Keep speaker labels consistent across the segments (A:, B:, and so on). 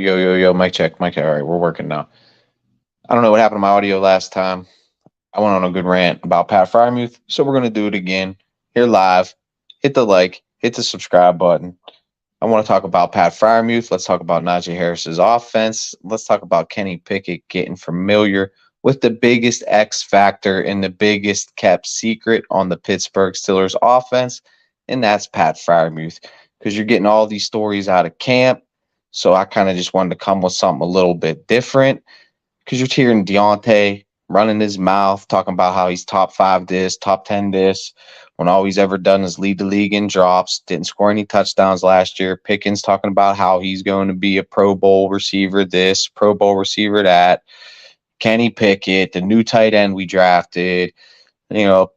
A: Yo, yo, yo, mic check, mic check. All right, we're working now. I don't know what happened to my audio last time. I went on a good rant about Pat Freiermuth, so we're going to do it again here live. Hit the like, hit the subscribe button. I want to talk about Pat Freiermuth. Let's talk about Najee Harris's offense. Let's talk about Kenny Pickett getting familiar with the biggest X factor and the biggest kept secret on the Pittsburgh Steelers offense, and that's Pat Freiermuth. Because you're getting all these stories out of camp. So I kind of just wanted to come with something a little bit different because you're hearing Deontay running his mouth, talking about how he's top five this, top 10 this, when all he's ever done is lead the league in drops, didn't score any touchdowns last year. Pickens talking about how he's going to be a Pro Bowl receiver this, Pro Bowl receiver that. Kenny Pickett, the new tight end we drafted, you know,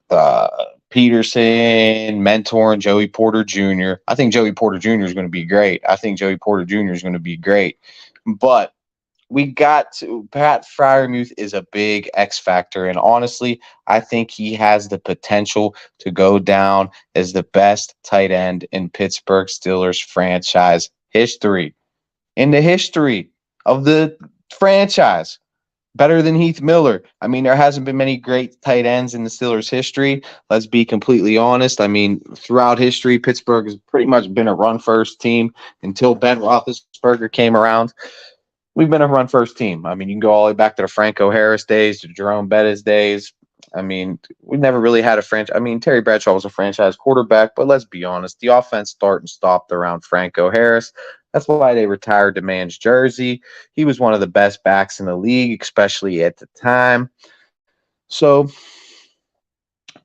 A: uh, Peterson, mentoring Joey Porter Jr. I think Joey Porter Jr. is going to be great. But we got to Pat Freiermuth is a big X factor, and honestly, I think he has the potential to go down as the best tight end in Pittsburgh Steelers franchise history. In the history of the franchise, better than Heath Miller. I mean, there hasn't been many great tight ends in the Steelers' history. Let's be completely honest. I mean, throughout history, Pittsburgh has pretty much been a run-first team until Ben Roethlisberger came around. We've been a run-first team. I mean, you can go all the way back to the Franco Harris days, to Jerome Bettis days. I mean, we never really had a franchise. I mean, Terry Bradshaw was a franchise quarterback, but let's be honest. The offense started and stopped around Franco Harris. That's why they retired the man's jersey. He was one of the best backs in the league, especially at the time. So,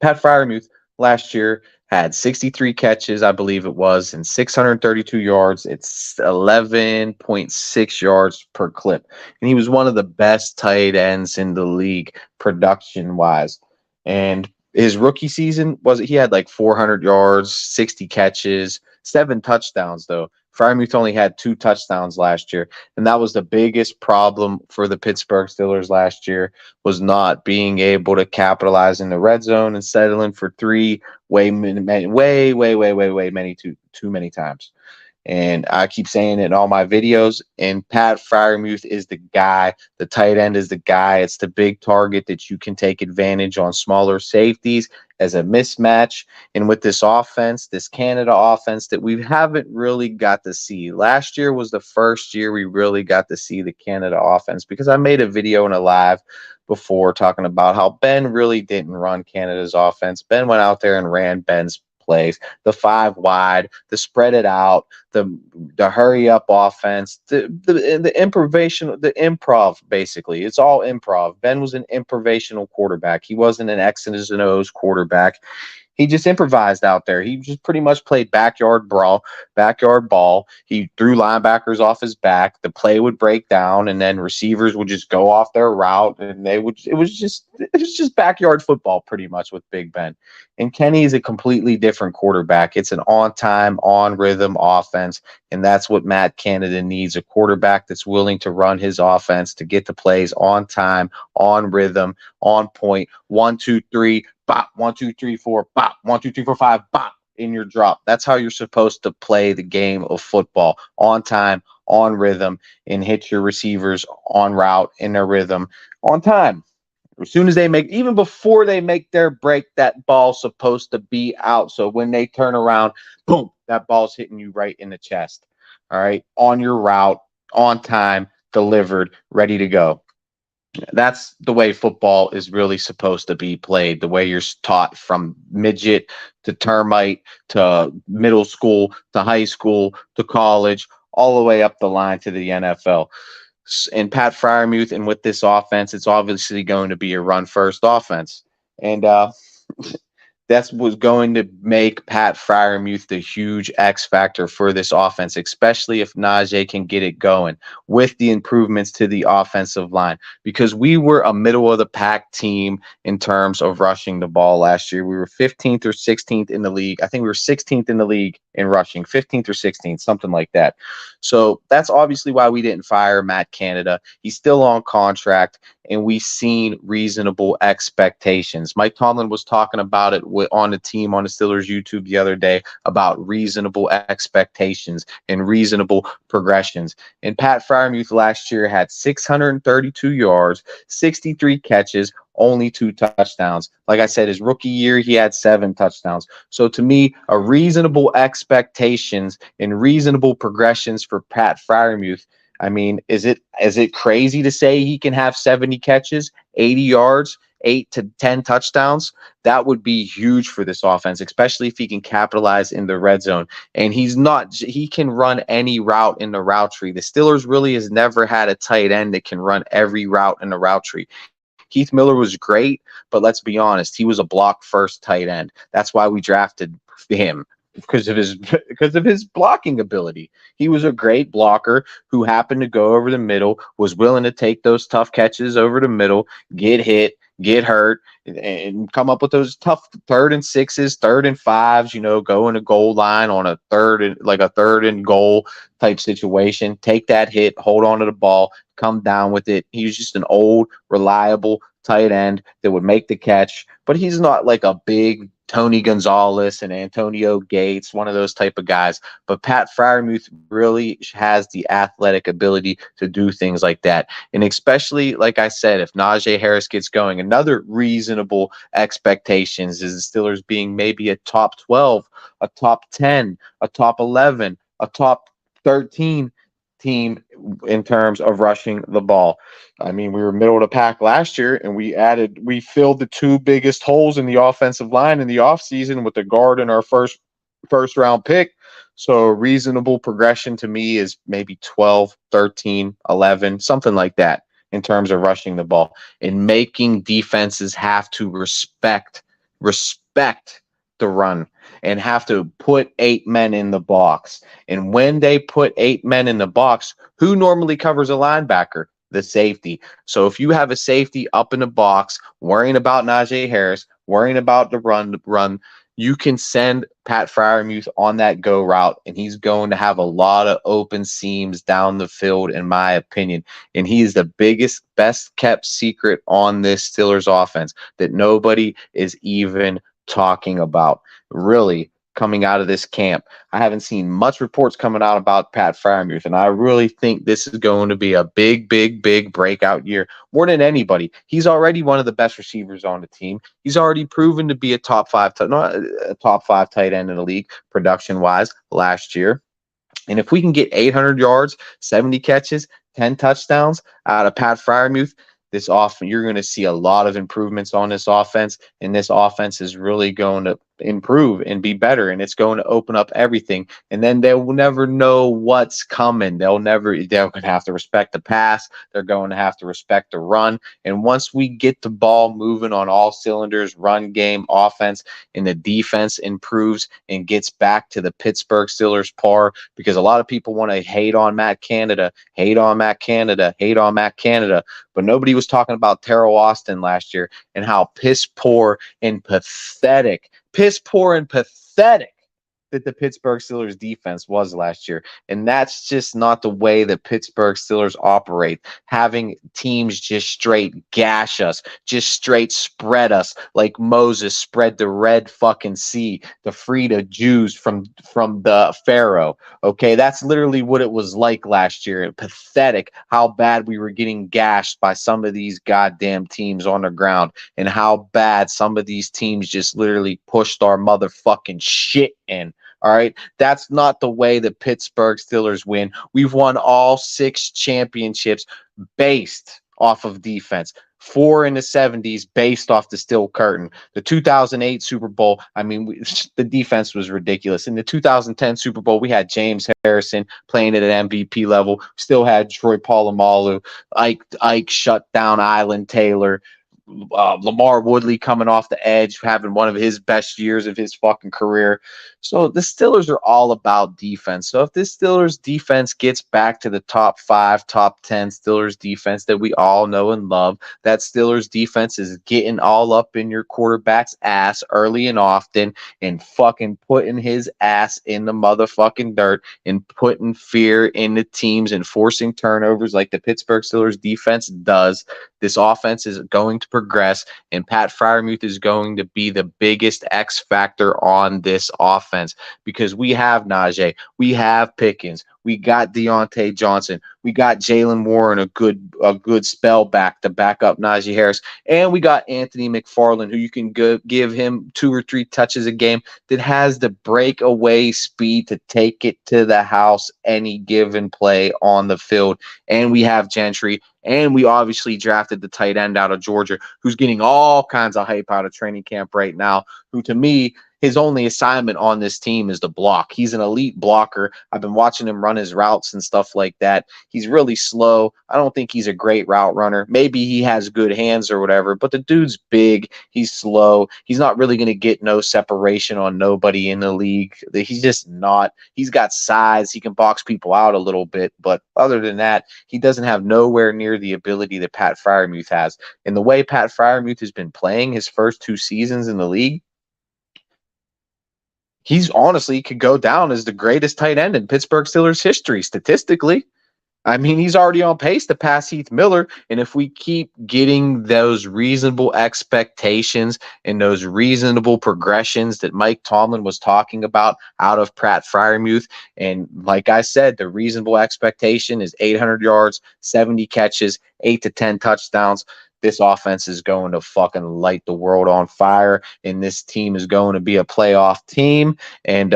A: Pat Freiermuth last year had 63 catches, I believe it was, and 632 yards. It's 11.6 yards per clip. And he was one of the best tight ends in the league production-wise. And his rookie season he had like 400 yards, 60 catches, 7 touchdowns, though. Freiermuth only had 2 touchdowns last year, and that was the biggest problem for the Pittsburgh Steelers last year, was not being able to capitalize in the red zone and settling for 3 way many too many times. And I keep saying it in all my videos. And Pat Freiermuth is the guy. The tight end is the guy. It's the big target that you can take advantage on smaller safeties as a mismatch. And with this offense, this Canada offense that we haven't really got to see. Last year was the first year we really got to see the Canada offense, because I made a video and a live before talking about how Ben really didn't run Canada's offense. Ben went out there and ran Ben's plays, the 5 wide, the spread it out, the hurry up offense, the improv, basically. It's all improv. Ben was an improvisational quarterback. He wasn't an X's and O's quarterback. He just improvised out there. He just pretty much played backyard ball. He threw linebackers off his back. The play would break down, and then receivers would just go off their route, and it was just backyard football pretty much with Big Ben. And Kenny is a completely different quarterback. It's an on-time, on-rhythm offense, and that's what Matt Canada needs, a quarterback that's willing to run his offense, to get the plays on time, on rhythm, on point, 1, 2, 3, bop, 1, 2, 3, 4, bop, 1, 2, 3, 4, 5, bop, in your drop. That's how you're supposed to play the game of football, on time, on rhythm, and hit your receivers on route, in their rhythm, on time. As soon as even before they make their break, that ball's supposed to be out. So when they turn around, boom, that ball's hitting you right in the chest. All right, on your route, on time, delivered, ready to go. That's the way football is really supposed to be played, the way you're taught from midget to termite to middle school to high school to college, all the way up the line to the NFL. And Pat Freiermuth, and with this offense, it's obviously going to be a run-first offense. And that's what's going to make Pat Freiermuth the huge X factor for this offense, especially if Najee can get it going with the improvements to the offensive line, because we were a middle-of-the-pack team in terms of rushing the ball last year. We were 15th or 16th in the league. I think we were 16th in the league in rushing, 15th or 16th, something like that. So that's obviously why we didn't fire Matt Canada. He's still on contract, and we've seen reasonable expectations. Mike Tomlin was talking about it on the team on the Steelers YouTube the other day about reasonable expectations and reasonable progressions. And Pat Freiermuth last year had 632 yards, 63 catches, only 2 touchdowns. Like I said, his rookie year, he had 7 touchdowns. So to me, a reasonable expectations and reasonable progressions for Pat Freiermuth. I mean, is it crazy to say he can have 70 catches, 80 yards, 8 to 10 touchdowns? That would be huge for this offense, especially if he can capitalize in the red zone. And he can run any route in the route tree. The Steelers really has never had a tight end that can run every route in the route tree. Heath Miller was great, but let's be honest, he was a block first tight end. That's why we drafted him, because of his blocking ability. He was a great blocker who happened to go over the middle, was willing to take those tough catches over the middle, get hit, get hurt, and come up with those tough 3rd and 6s, 3rd and 5s, go in a goal line on a third and goal type situation, take that hit, hold on to the ball, come down with it. He was just an old, reliable tight end that would make the catch, but he's not like a big Tony Gonzalez and Antonio Gates, one of those type of guys. But Pat Freiermuth really has the athletic ability to do things like that. And especially, like I said, if Najee Harris gets going, another reasonable expectations is the Steelers being maybe a top 12, a top 10, a top 11, a top 13 team in terms of rushing the ball. I mean, we were middle of the pack last year, and we filled the 2 biggest holes in the offensive line in the offseason with the guard and our first round pick. So a reasonable progression to me is maybe 12, 13, 11, something like that in terms of rushing the ball and making defenses have to respect the run and have to put 8 men in the box. And when they put 8 men in the box, who normally covers a linebacker? The safety. So if you have a safety up in the box, worrying about Najee Harris, worrying about the run, you can send Pat Freiermuth on that go route, and he's going to have a lot of open seams down the field, in my opinion. And he is the biggest, best kept secret on this Steelers offense that nobody is even talking about, really, coming out of this camp. I haven't seen much reports coming out about Pat Freiermuth, and I really think this is going to be a big, big, big breakout year, more than anybody. He's already one of the best receivers on the team. He's already proven to be a top 5 tight end in the league, production-wise, last year. And if we can get 800 yards, 70 catches, 10 touchdowns out of Pat Freiermuth, you're going to see a lot of improvements on this offense, and this offense is really going to improve and be better, and it's going to open up everything. And then they will never know what's coming. They're going to have to respect the pass. They're going to have to respect the run. And once we get the ball moving on all cylinders, run game, offense, and the defense improves and gets back to the Pittsburgh Steelers par, because a lot of people want to hate on Matt Canada, but nobody was talking about Terrell Austin last year and how piss poor and pathetic that the Pittsburgh Steelers defense was last year. And that's just not the way the Pittsburgh Steelers operate. Having teams just straight gash us, just straight spread us like Moses spread the Red fucking Sea to free the Jews from the Pharaoh. Okay, that's literally what it was like last year. Pathetic how bad we were getting gashed by some of these goddamn teams on the ground, and how bad some of these teams just literally pushed our motherfucking shit in. All right. That's not the way the Pittsburgh Steelers win. We've won all 6 championships based off of defense. 4 in the 70s based off the Steel Curtain. The 2008 Super Bowl, I mean, the defense was ridiculous. In the 2010 Super Bowl, we had James Harrison playing at an MVP level. Still had Troy Polamalu. Ike shut down Island Taylor. Lamar Woodley coming off the edge, having one of his best years of his fucking career. So the Steelers are all about defense. So if this Steelers defense gets back to the top 5, top 10 Steelers defense that we all know and love, that Steelers defense is getting all up in your quarterback's ass early and often and fucking putting his ass in the motherfucking dirt and putting fear in the teams and forcing turnovers like the Pittsburgh Steelers defense does. This offense is going to progress, and Pat Freiermuth is going to be the biggest X factor on this offense because we have Najee, we have Pickens, we got Deontay Johnson, we got Jalen Warren a good spell back to back up Najee Harris, and we got Anthony McFarland, who you can give him 2 or 3 touches a game that has the breakaway speed to take it to the house any given play on the field. And we have Gentry, and we obviously drafted the tight end out of Georgia, who's getting all kinds of hype out of training camp right now, who to me, his only assignment on this team is to block. He's an elite blocker. I've been watching him run his routes and stuff like that. He's really slow. I don't think he's a great route runner. Maybe he has good hands or whatever, but the dude's big. He's slow. He's not really going to get no separation on nobody in the league. He's just not. He's got size. He can box people out a little bit, but other than that, he doesn't have nowhere near the ability that Pat Freiermuth has. And the way Pat Freiermuth has been playing his first 2 seasons in the league, he's honestly could go down as the greatest tight end in Pittsburgh Steelers history statistically. I mean, he's already on pace to pass Heath Miller. And if we keep getting those reasonable expectations and those reasonable progressions that Mike Tomlin was talking about out of Pat Freiermuth, and like I said, the reasonable expectation is 800 yards, 70 catches, 8 to 10 touchdowns. This offense is going to fucking light the world on fire, and this team is going to be a playoff team, and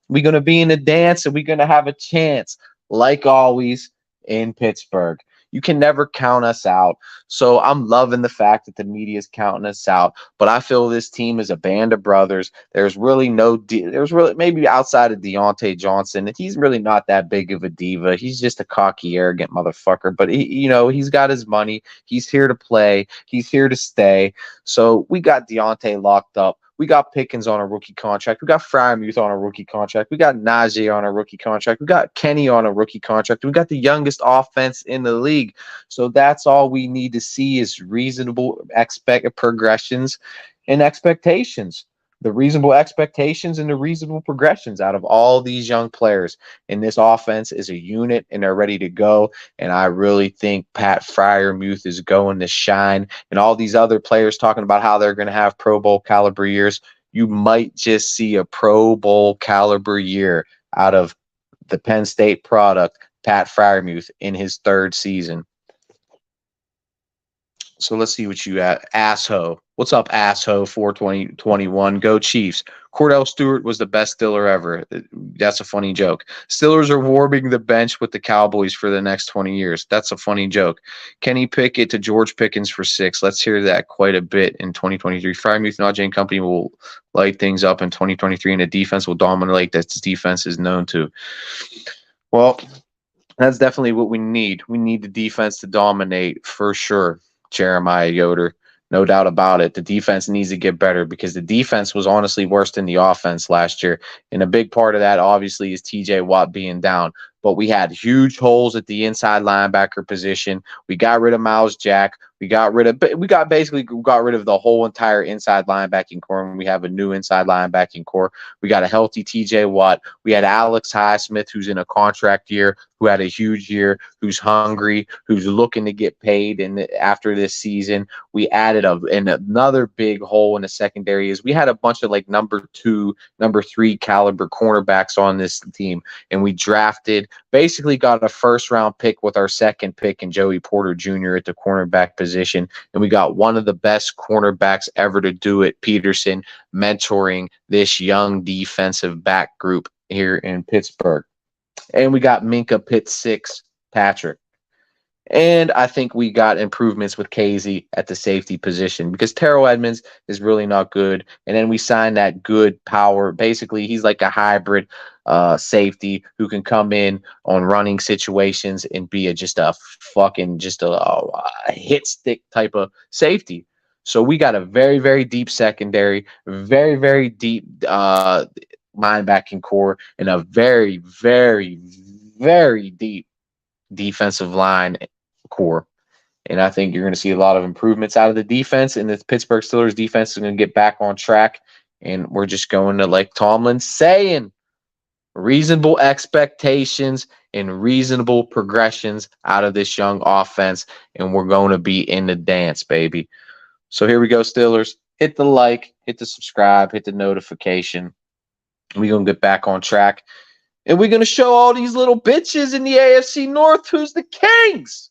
A: we're going to be in the dance, and we're going to have a chance, like always, in Pittsburgh. You can never count us out. So I'm loving the fact that the media is counting us out, but I feel this team is a band of brothers. There's really there's really maybe outside of Deontay Johnson, he's really not that big of a diva. He's just a cocky, arrogant motherfucker, but he's got his money. He's here to play. He's here to stay. So we got Deontay locked up. We got Pickens on a rookie contract. We got Freiermuth on a rookie contract. We got Najee on a rookie contract. We got Kenny on a rookie contract. We got the youngest offense in the league. So that's all we need to see is reasonable progressions and expectations. The reasonable expectations and the reasonable progressions out of all these young players. And this offense is a unit, and they're ready to go. And I really think Pat Freiermuth is going to shine. And all these other players talking about how they're going to have Pro Bowl caliber years, you might just see a Pro Bowl caliber year out of the Penn State product, Pat Freiermuth, in his 3rd season. So let's see what you at, assho. What's up, assho? 42021. Go Chiefs. Cordell Stewart was the best Steeler ever. That's a funny joke. Steelers are warming the bench with the Cowboys for the next 20 years. That's a funny joke. Kenny Pickett to George Pickens for 6. Let's hear that quite a bit in 2023. Freiermuth, Najee, and company will light things up in 2023, and the defense will dominate that this defense is known to. Well, that's definitely what we need. We need the defense to dominate for sure. Jeremiah Yoder, no doubt about it. The defense needs to get better because the defense was honestly worse than the offense last year. And a big part of that, obviously, is TJ Watt being down. But we had huge holes at the inside linebacker position. We got rid of Miles Jack. We got rid of the whole entire inside linebacking core, and we have a new inside linebacking core. We got a healthy TJ Watt. We had Alex Highsmith, who's in a contract year, who had a huge year, who's hungry, who's looking to get paid. And after this season, we added another big hole in the secondary. Is we had a bunch of like number 2, number 3 caliber cornerbacks on this team, and we basically got a 1st-round pick with our 2nd pick in Joey Porter Jr. at the cornerback position. And we got one of the best cornerbacks ever to do it, Peterson, mentoring this young defensive back group here in Pittsburgh. And we got Minkah Fitzpatrick. And I think we got improvements with Casey at the safety position because Terrell Edmonds is really not good. And then we signed that good power. Basically, he's like a hybrid safety who can come in on running situations and be just a hit stick type of safety. So we got a very, very deep secondary, very, very deep linebacking core, and a very, very, very deep defensive line core. And I think you're going to see a lot of improvements out of the defense, and the Pittsburgh Steelers defense is going to get back on track. And we're just going to, like Tomlin's saying, reasonable expectations and reasonable progressions out of this young offense. And we're going to be in the dance, baby. So here we go, Steelers. Hit the like, hit the subscribe, hit the notification. We're going to get back on track. And we're going to show all these little bitches in the AFC North who's the kings.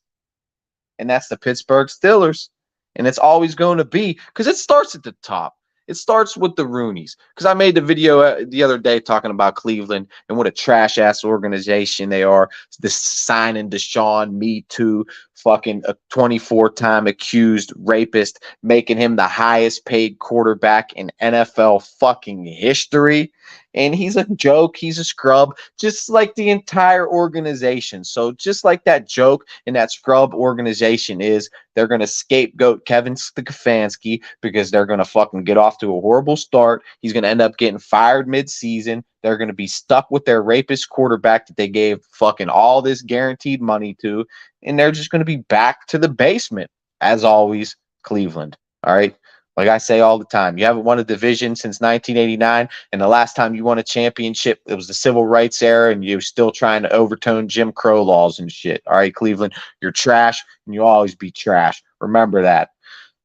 A: And that's the Pittsburgh Steelers. And it's always going to be, because it starts at the top. It starts with the Roonies. Because I made the video the other day talking about Cleveland and what a trash-ass organization they are. This signing Deshaun, Me Too, fucking a 24-time accused rapist, making him the highest paid quarterback in NFL fucking history. And he's a joke. He's a scrub, just like the entire organization. So just like that joke and that scrub organization is, they're going to scapegoat Kevin Stefanski because they're going to fucking get off to a horrible start. He's going to end up getting fired mid-season. They're going to be stuck with their rapist quarterback that they gave fucking all this guaranteed money to. And they're just going to be back to the basement. As always, Cleveland. All right. Like I say all the time, you haven't won a division since 1989, and the last time you won a championship, it was the civil rights era, and you're still trying to overturn Jim Crow laws and shit. All right, Cleveland, you're trash, and you'll always be trash. Remember that.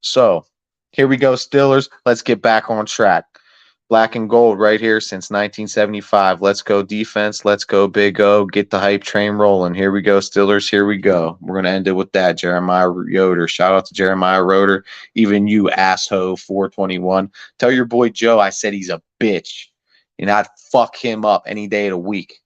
A: So here we go, Steelers. Let's get back on track. Black and gold right here since 1975. Let's go defense. Let's go Big O. Get the hype train rolling. Here we go, Steelers. Here we go. We're going to end it with that. Jeremiah Yoder. Shout out to Jeremiah Roder. Even you, asshole, 421. Tell your boy Joe I said he's a bitch. And I'd fuck him up any day of the week.